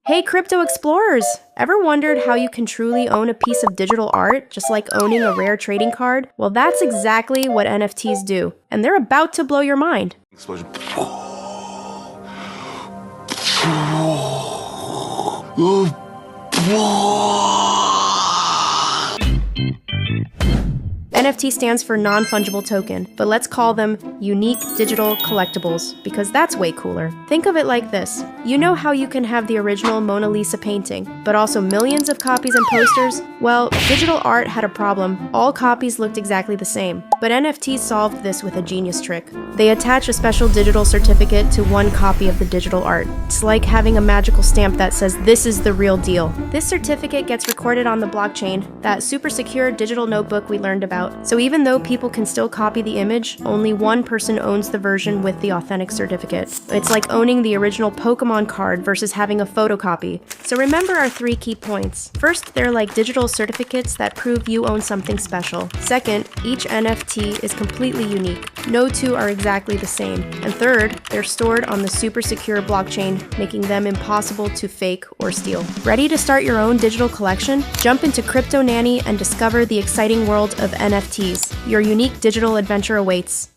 Hey crypto explorers! Ever wondered how you can truly own a piece of digital art, just like owning a rare trading card? Well, that's exactly what NFTs do, and they're about to blow your mind. Explosion. NFT stands for Non-Fungible Token, but let's call them unique digital collectibles, because that's way cooler. Think of it like this. You know how you can have the original Mona Lisa painting, but also millions of copies and posters? Well, digital art had a problem. All copies looked exactly the same. But NFTs solved this with a genius trick. They attach a special digital certificate to one copy of the digital art. It's like having a magical stamp that says this is the real deal. This certificate gets recorded on the blockchain, that super secure digital notebook we learned about. So even though people can still copy the image, only one person owns the version with the authentic certificate. It's like owning the original Pokemon card versus having a photocopy. So remember our 3 key points. First, they're like digital certificates that prove you own something special. Second, each NFT is completely unique. No two are exactly the same. And third, they're stored on the super secure blockchain, making them impossible to fake or steal. Ready to start your own digital collection? Jump into CryptoNanny and discover the exciting world of NFTs. Your unique digital adventure awaits.